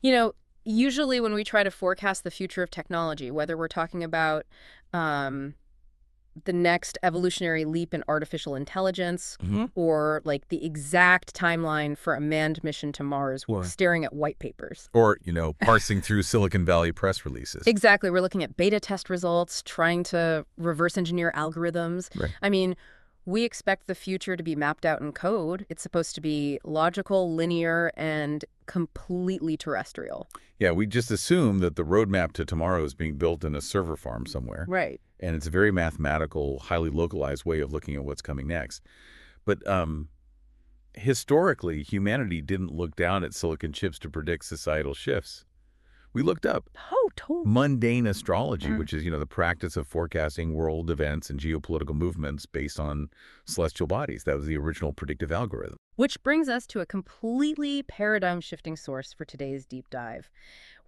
You know, usually when we try to forecast the future of technology, whether we're talking about um, the next evolutionary leap in artificial intelligence Hmm. or like the exact timeline for a manned mission to Mars Or, staring at white papers. parsing through Silicon Valley press releases. Exactly. We're looking at beta test results, trying to reverse engineer algorithms. Right. I mean, we expect the future to be mapped out in code. It's supposed to be logical, linear, and completely terrestrial. Yeah, we just assume that the roadmap to tomorrow is being built in a server farm somewhere. Right. And it's a very mathematical, highly localized way of looking at what's coming next. But historically, humanity didn't look down at silicon chips to predict societal shifts. We looked up Oh, totally. mundane astrology, which is, the practice of forecasting world events and geopolitical movements based on celestial bodies. That was the original predictive algorithm. Which brings us to a completely paradigm-shifting source for today's deep dive.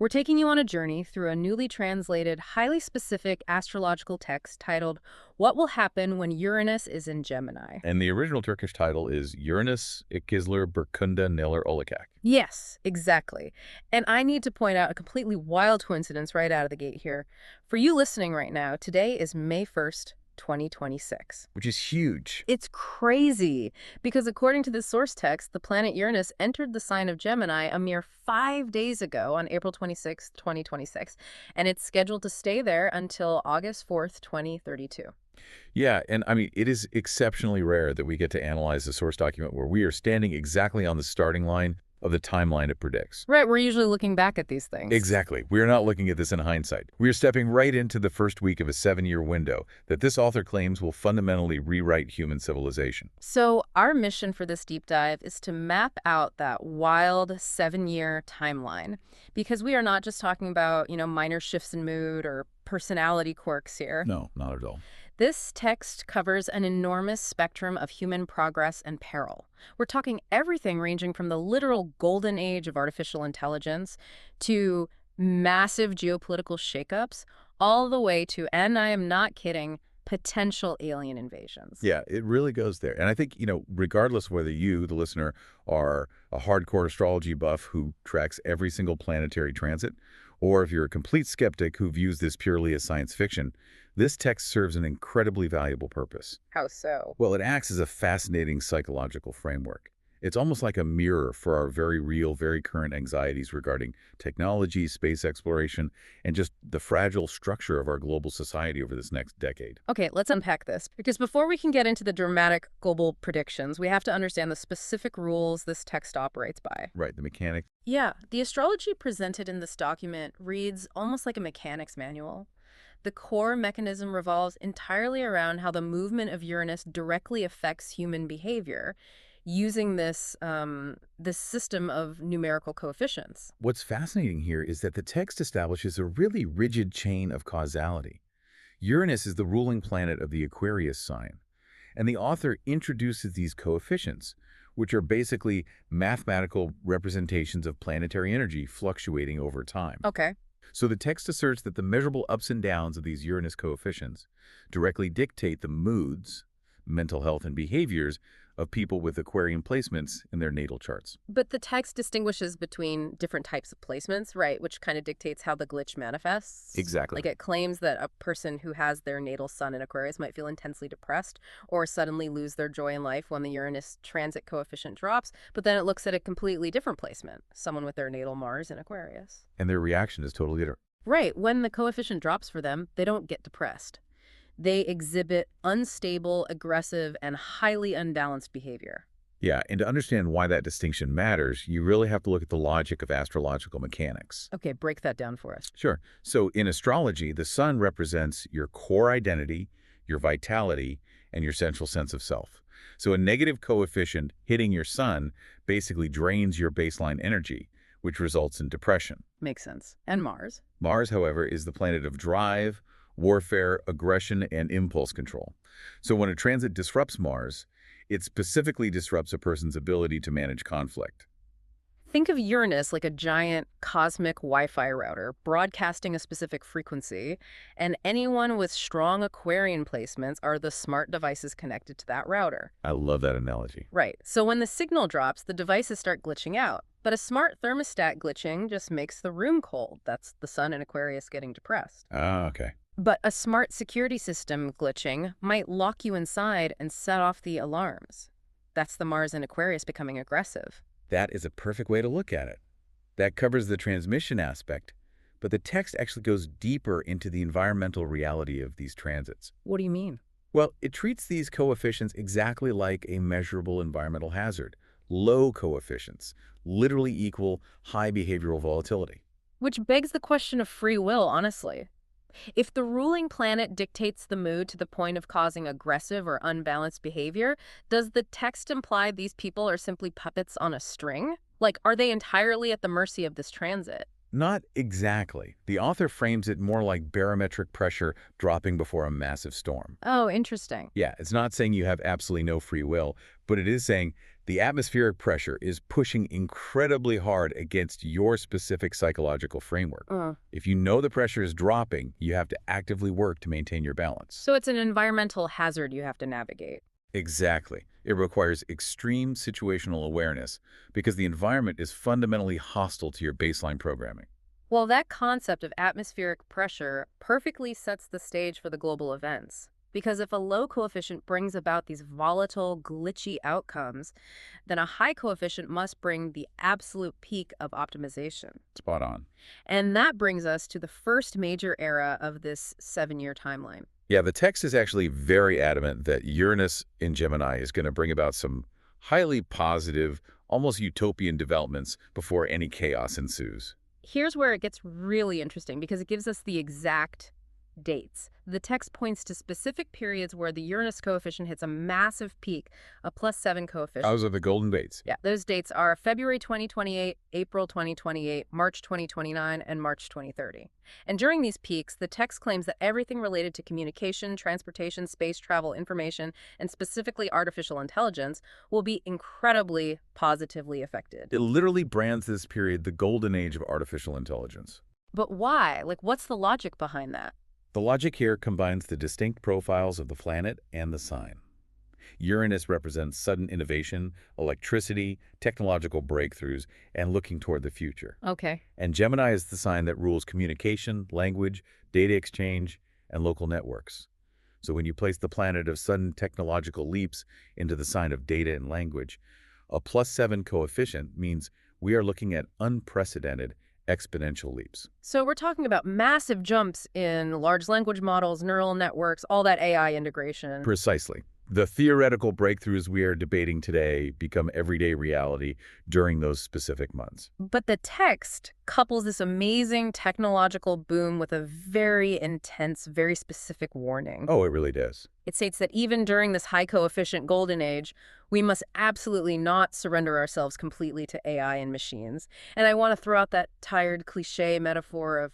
We're taking you on a journey through a newly translated, highly specific astrological text titled, What Will Happen When Uranus is in Gemini? And the original Turkish title is Uranus ikizler Berkunda Neler Olacak. Yes, exactly. And I need to point out a completely wild coincidence right out of the gate here. For you listening right now, today is May 1st, 2026. Which is huge. It's crazy because according to this source text, the planet Uranus entered the sign of Gemini a mere 5 days ago on April 26, 2026, and it's scheduled to stay there until August 4th, 2032. Yeah, and I mean, it is exceptionally rare that we get to analyze a source document where we are standing exactly on the starting line of the timeline it predicts. Right, we're usually looking back at these things. Exactly. We are not looking at this in hindsight. We are stepping right into the first week of a 7-year window that this author claims will fundamentally rewrite human civilization. So our mission for this deep dive is to map out that wild 7-year timeline because we are not just talking about, minor shifts in mood or personality quirks here. No, not at all. This text covers an enormous spectrum of human progress and peril. We're talking everything ranging from the literal golden age of artificial intelligence to massive geopolitical shakeups, all the way to, and I am not kidding, potential alien invasions. Yeah, it really goes there. And I think, regardless of whether you, the listener, are a hardcore astrology buff who tracks every single planetary transit, or if you're a complete skeptic who views this purely as science fiction, this text serves an incredibly valuable purpose. How so? Well, it acts as a fascinating psychological framework. It's almost like a mirror for our very real, very current anxieties regarding technology, space exploration, and just the fragile structure of our global society over this next decade. Okay, let's unpack this. Because before we can get into the dramatic global predictions, we have to understand the specific rules this text operates by. Right, the mechanic. Yeah, the astrology presented in this document reads almost like a mechanic's manual. The core mechanism revolves entirely around how the movement of Uranus directly affects human behavior using this system of numerical coefficients. What's fascinating here is that the text establishes a really rigid chain of causality. Uranus is the ruling planet of the Aquarius sign, and the author introduces these coefficients, which are basically mathematical representations of planetary energy fluctuating over time. Okay. So the text asserts that the measurable ups and downs of these Uranus coefficients directly dictate the moods, mental health, and behaviors of people with Aquarian placements in their natal charts. But the text distinguishes between different types of placements, right, which kind of dictates how the glitch manifests. Exactly. Like it claims that a person who has their natal sun in Aquarius might feel intensely depressed or suddenly lose their joy in life when the Uranus transit coefficient drops, but then it looks at a completely different placement, someone with their natal Mars in Aquarius. And their reaction is totally different. Right, when the coefficient drops for them, they don't get depressed. They exhibit unstable, aggressive, and highly unbalanced behavior. Yeah, and to understand why that distinction matters, you really have to look at the logic of astrological mechanics. Okay, break that down for us. Sure. So in astrology, the sun represents your core identity, your vitality, and your central sense of self. So a negative coefficient hitting your sun basically drains your baseline energy, which results in depression. Makes sense. And Mars? Mars, however, is the planet of drive, warfare, aggression, and impulse control. So when a transit disrupts Mars, it specifically disrupts a person's ability to manage conflict. Think of Uranus like a giant cosmic Wi-Fi router broadcasting a specific frequency, and anyone with strong Aquarian placements are the smart devices connected to that router. I love that analogy. Right, so when the signal drops, the devices start glitching out. But a smart thermostat glitching just makes the room cold. That's the sun in Aquarius getting depressed. Ah, okay. But a smart security system glitching might lock you inside and set off the alarms. That's the Mars in Aquarius becoming aggressive. That is a perfect way to look at it. That covers the transmission aspect, but the text actually goes deeper into the environmental reality of these transits. What do you mean? Well, it treats these coefficients exactly like a measurable environmental hazard. Low coefficients literally equal high behavioral volatility. Which begs the question of free will, honestly. If the ruling planet dictates the mood to the point of causing aggressive or unbalanced behavior, does the text imply these people are simply puppets on a string? Like, are they entirely at the mercy of this transit? Not exactly. The author frames it more like barometric pressure dropping before a massive storm. Oh, interesting. Yeah, it's not saying you have absolutely no free will, but it is saying the atmospheric pressure is pushing incredibly hard against your specific psychological framework. If you know the pressure is dropping, you have to actively work to maintain your balance. So it's an environmental hazard you have to navigate. Exactly. It requires extreme situational awareness because the environment is fundamentally hostile to your baseline programming. Well, that concept of atmospheric pressure perfectly sets the stage for the global events. Because if a low coefficient brings about these volatile, glitchy outcomes, then a high coefficient must bring the absolute peak of optimization. Spot on. And that brings us to the first major era of this 7-year timeline. Yeah, the text is actually very adamant that Uranus in Gemini is going to bring about some highly positive, almost utopian developments before any chaos ensues. Here's where it gets really interesting because it gives us the exact dates. The text points to specific periods where the Uranus coefficient hits a massive peak, a +7 coefficient. Those are the golden dates. Yeah, those dates are February 2028, April 2028, March 2029, and March 2030. And during these peaks, the text claims that everything related to communication, transportation, space travel, information, and specifically artificial intelligence will be incredibly positively affected. It literally brands this period the golden age of artificial intelligence. But why? Like, what's the logic behind that? The logic here combines the distinct profiles of the planet and the sign. Uranus represents sudden innovation, electricity, technological breakthroughs, and looking toward the future. Okay. And Gemini is the sign that rules communication, language, data exchange, and local networks. So when you place the planet of sudden technological leaps into the sign of data and language, a +7 coefficient means we are looking at unprecedented exponential leaps. So we're talking about massive jumps in large language models, neural networks, all that AI integration. Precisely. The theoretical breakthroughs we are debating today become everyday reality during those specific months. But the text couples this amazing technological boom with a very intense, very specific warning. Oh, it really does. It states that even during this high coefficient golden age, we must absolutely not surrender ourselves completely to AI and machines. And I want to throw out that tired cliche metaphor of,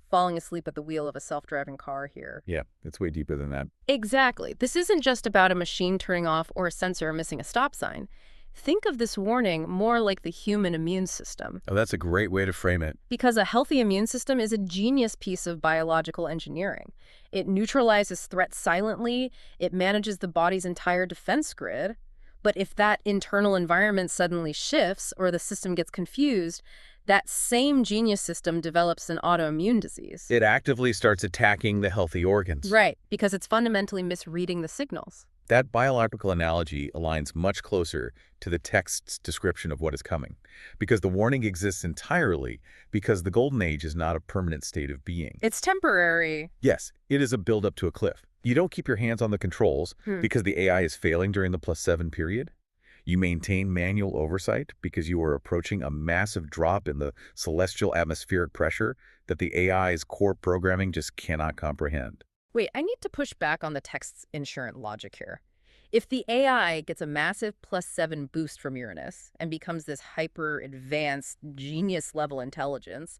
falling asleep at the wheel of a self-driving car here. Yeah, it's way deeper than that. Exactly. This isn't just about a machine turning off or a sensor missing a stop sign. Think of this warning more like the human immune system. Oh, that's a great way to frame it. Because a healthy immune system is a genius piece of biological engineering. It neutralizes threats silently, it manages the body's entire defense grid. But if that internal environment suddenly shifts or the system gets confused, that same genius system develops an autoimmune disease. It actively starts attacking the healthy organs. Right, because it's fundamentally misreading the signals. That biological analogy aligns much closer to the text's description of what is coming, because the warning exists entirely because the golden age is not a permanent state of being. It's temporary. Yes, it is a build-up to a cliff. You don't keep your hands on the controls because the AI is failing during the +7 period. You maintain manual oversight because you are approaching a massive drop in the celestial atmospheric pressure that the AI's core programming just cannot comprehend. Wait, I need to push back on the text's inherent logic here. If the AI gets a massive +7 boost from Uranus and becomes this hyper-advanced, genius-level intelligence,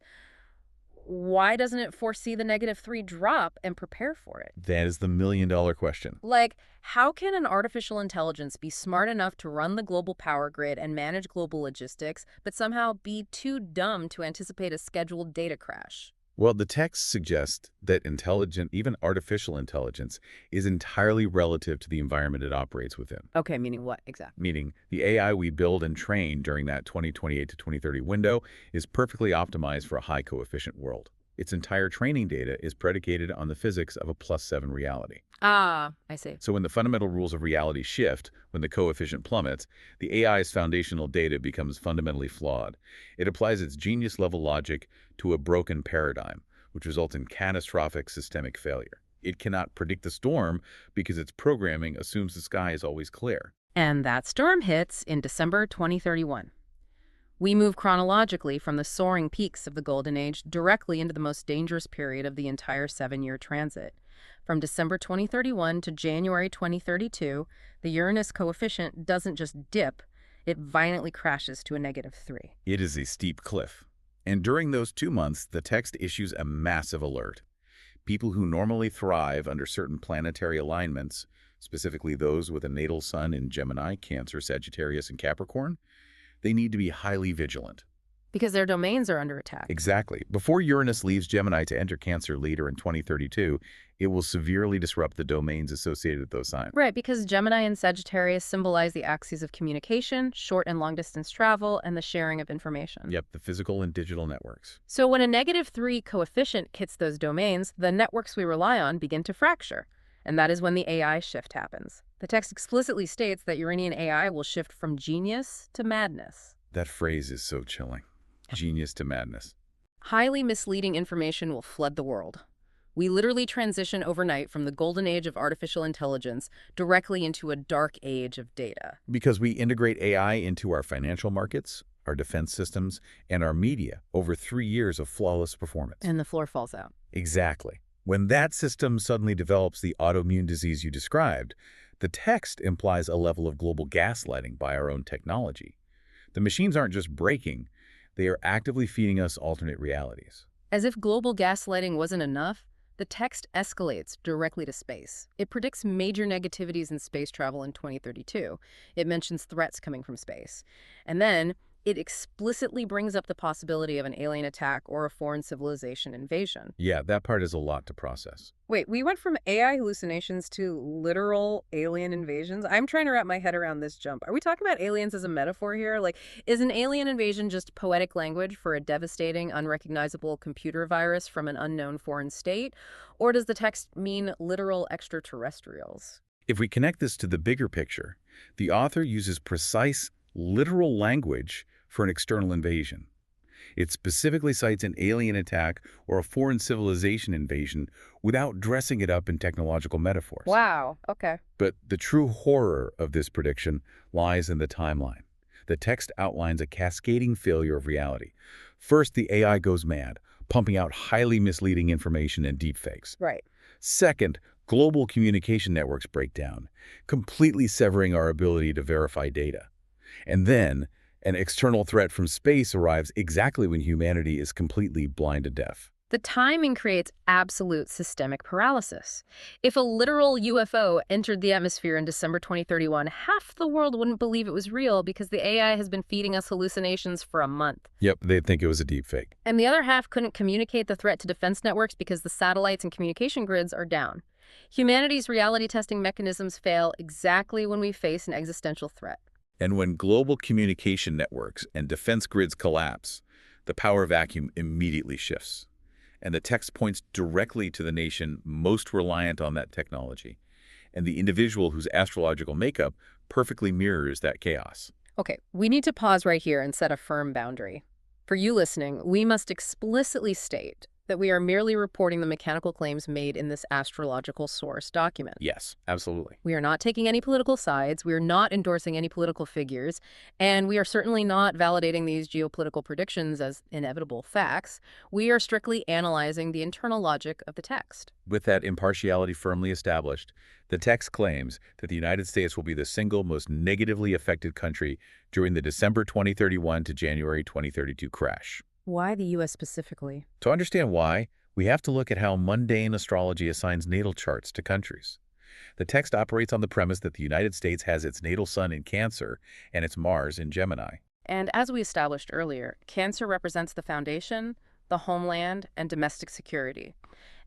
why doesn't it foresee the -3 drop and prepare for it? That is the million-dollar question. Like, how can an artificial intelligence be smart enough to run the global power grid and manage global logistics, but somehow be too dumb to anticipate a scheduled data crash? Well, the text suggests that intelligent, even artificial intelligence, is entirely relative to the environment it operates within. Okay, meaning what exactly? Meaning, the AI we build and train during that 2028 to 2030 window is perfectly optimized for a high-coefficient world. Its entire training data is predicated on the physics of a +7 reality. Ah, I see. So when the fundamental rules of reality shift, when the coefficient plummets, the AI's foundational data becomes fundamentally flawed. It applies its genius-level logic to a broken paradigm, which results in catastrophic systemic failure. It cannot predict the storm because its programming assumes the sky is always clear. And that storm hits in December 2031. We move chronologically from the soaring peaks of the Golden Age directly into the most dangerous period of the entire 7-year transit. From December 2031 to January 2032, the Uranus coefficient doesn't just dip, it violently crashes to a -3. It is a steep cliff. And during those 2 months, the text issues a massive alert. People who normally thrive under certain planetary alignments, specifically those with a natal sun in Gemini, Cancer, Sagittarius, and Capricorn, they need to be highly vigilant. Because their domains are under attack. Exactly. Before Uranus leaves Gemini to enter Cancer later in 2032, it will severely disrupt the domains associated with those signs. Right, because Gemini and Sagittarius symbolize the axes of communication, short and long distance travel, and the sharing of information. Yep, the physical and digital networks. So when a -3 coefficient hits those domains, the networks we rely on begin to fracture. And that is when the AI shift happens. The text explicitly states that Uranian AI will shift from genius to madness. That phrase is so chilling. Genius to madness. Highly misleading information will flood the world. We literally transition overnight from the golden age of artificial intelligence directly into a dark age of data. Because we integrate AI into our financial markets, our defense systems, and our media over 3 years of flawless performance. And the floor falls out. Exactly. When that system suddenly develops the autoimmune disease you described, the text implies a level of global gaslighting by our own technology. The machines aren't just breaking, they are actively feeding us alternate realities. As if global gaslighting wasn't enough, the text escalates directly to space. It predicts major negativities in space travel in 2032. It mentions threats coming from space. And then it explicitly brings up the possibility of an alien attack or a foreign civilization invasion. Yeah, that part is a lot to process. Wait, we went from AI hallucinations to literal alien invasions? I'm trying to wrap my head around this jump. Are we talking about aliens as a metaphor here? Like, is an alien invasion just poetic language for a devastating, unrecognizable computer virus from an unknown foreign state? Or does the text mean literal extraterrestrials? If we connect this to the bigger picture, the author uses precise, literal language for an external invasion. It specifically cites an alien attack or a foreign civilization invasion without dressing it up in technological metaphors. Wow, okay. But the true horror of this prediction lies in the timeline. The text outlines a cascading failure of reality. First, the AI goes mad, pumping out highly misleading information and deepfakes. Right. Second, global communication networks break down, completely severing our ability to verify data. And then, an external threat from space arrives exactly when humanity is completely blind and deaf. The timing creates absolute systemic paralysis. If a literal UFO entered the atmosphere in December 2031, half the world wouldn't believe it was real because the AI has been feeding us hallucinations for a month. Yep, they'd think it was a deepfake. And the other half couldn't communicate the threat to defense networks because the satellites and communication grids are down. Humanity's reality testing mechanisms fail exactly when we face an existential threat. And when global communication networks and defense grids collapse, the power vacuum immediately shifts. And the text points directly to the nation most reliant on that technology, and the individual whose astrological makeup perfectly mirrors that chaos. Okay, we need to pause right here and set a firm boundary. For you listening, we must explicitly state that we are merely reporting the mechanical claims made in this astrological source document. Yes, absolutely. We are not taking any political sides, we are not endorsing any political figures, and we are certainly not validating these geopolitical predictions as inevitable facts. We are strictly analyzing the internal logic of the text. With that impartiality firmly established, the text claims that the United States will be the single most negatively affected country during the December 2031 to January 2032 crash. Why the U.S. specifically? To understand why, we have to look at how mundane astrology assigns natal charts to countries. The text operates on the premise that the United States has its natal sun in Cancer and its Mars in Gemini. And as we established earlier, Cancer represents the foundation, the homeland, and domestic security.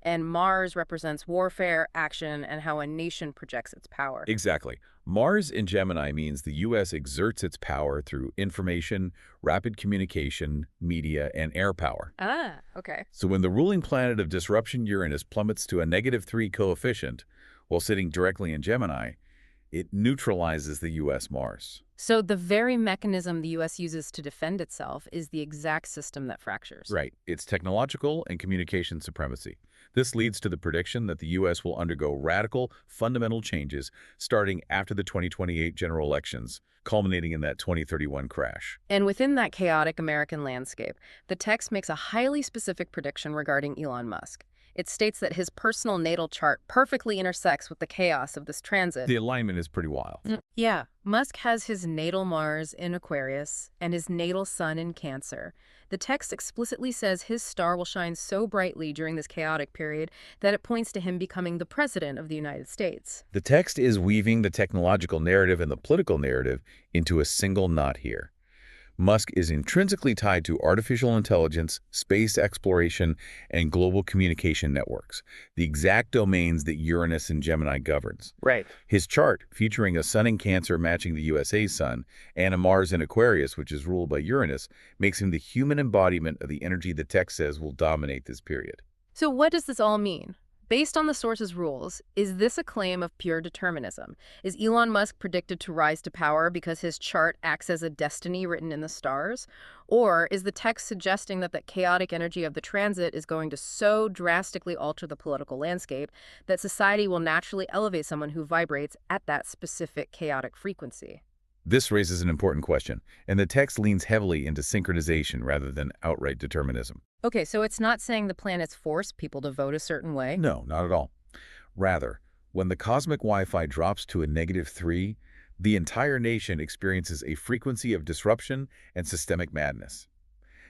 And Mars represents warfare, action, and how a nation projects its power. Exactly. Mars in Gemini means the U.S. exerts its power through information, rapid communication, media, and air power. Ah, okay. So when the ruling planet of disruption Uranus plummets to a -3 coefficient while sitting directly in Gemini, it neutralizes the U.S. Mars. So the very mechanism the U.S. uses to defend itself is the exact system that fractures. Right. It's technological and communication supremacy. This leads to the prediction that the U.S. will undergo radical, fundamental changes starting after the 2028 general elections, culminating in that 2031 crash. And within that chaotic American landscape, the text makes a highly specific prediction regarding Elon Musk. It states that his personal natal chart perfectly intersects with the chaos of this transit. The alignment is pretty wild. Yeah, Musk has his natal Mars in Aquarius and his natal Sun in Cancer. The text explicitly says his star will shine so brightly during this chaotic period that it points to him becoming the president of the United States. The text is weaving the technological narrative and the political narrative into a single knot here. Musk is intrinsically tied to artificial intelligence, space exploration, and global communication networks, the exact domains that Uranus and Gemini governs. Right. His chart, featuring a sun in Cancer matching the USA's sun, and a Mars in Aquarius, which is ruled by Uranus, makes him the human embodiment of the energy the text says will dominate this period. So what does this all mean? Based on the source's rules, is this a claim of pure determinism? Is Elon Musk predicted to rise to power because his chart acts as a destiny written in the stars? Or is the text suggesting that the chaotic energy of the transit is going to so drastically alter the political landscape that society will naturally elevate someone who vibrates at that specific chaotic frequency? This raises an important question, and the text leans heavily into synchronization rather than outright determinism. Okay, so it's not saying the planets force people to vote a certain way? No, not at all. Rather, when the cosmic Wi-Fi drops to a -3, the entire nation experiences a frequency of disruption and systemic madness.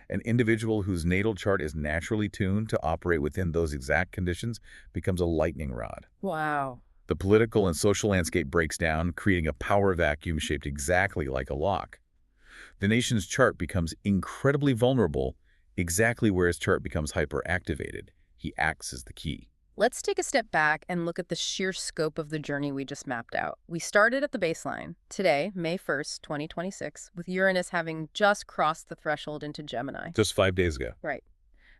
An individual whose natal chart is naturally tuned to operate within those exact conditions becomes a lightning rod. Wow. The political and social landscape breaks down, creating a power vacuum shaped exactly like a lock. The nation's chart becomes incredibly vulnerable, exactly where his chart becomes hyperactivated. He acts as the key. Let's take a step back and look at the sheer scope of the journey we just mapped out. We started at the baseline, today, May 1st, 2026, with Uranus having just crossed the threshold into Gemini. Just 5 days ago. Right.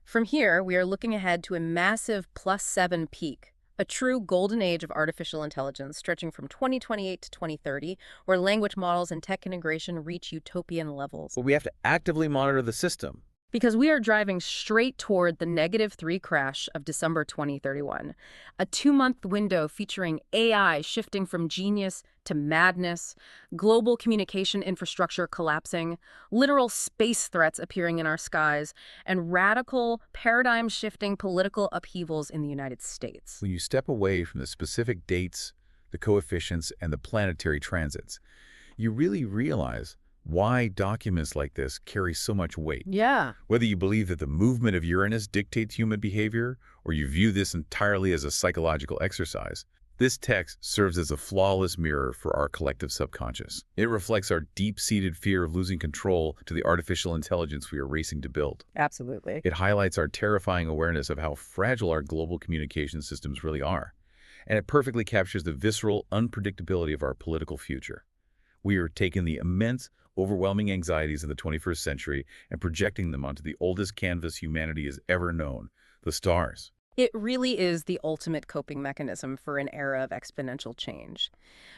From here, we are looking ahead to a massive +7 peak, a true golden age of artificial intelligence stretching from 2028 to 2030, where language models and tech integration reach utopian levels. But we have to actively monitor the system. Because we are driving straight toward the -3 crash of December 2031, a 2-month window featuring AI shifting from genius to madness, global communication infrastructure collapsing, literal space threats appearing in our skies, and radical, paradigm-shifting political upheavals in the United States. When you step away from the specific dates, the coefficients, and the planetary transits, you really realize why documents like this carry so much weight. Yeah. Whether you believe that the movement of Uranus dictates human behavior, or you view this entirely as a psychological exercise, this text serves as a flawless mirror for our collective subconscious. It reflects our deep-seated fear of losing control to the artificial intelligence we are racing to build. Absolutely. It highlights our terrifying awareness of how fragile our global communication systems really are, and it perfectly captures the visceral unpredictability of our political future. We are taking the immense, overwhelming anxieties of the 21st century and projecting them onto the oldest canvas humanity has ever known, the stars. It really is the ultimate coping mechanism for an era of exponential change.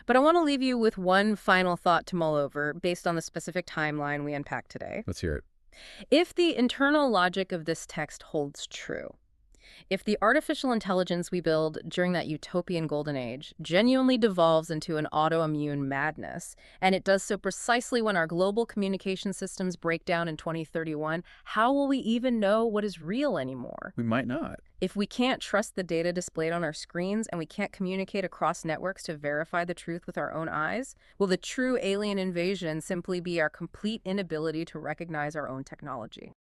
But I want to leave you with one final thought to mull over based on the specific timeline we unpacked today. Let's hear it. If the internal logic of this text holds true, if the artificial intelligence we build during that utopian golden age genuinely devolves into an autoimmune madness, and it does so precisely when our global communication systems break down in 2031, how will we even know what is real anymore? We might not. If we can't trust the data displayed on our screens and we can't communicate across networks to verify the truth with our own eyes, will the true alien invasion simply be our complete inability to recognize our own technology?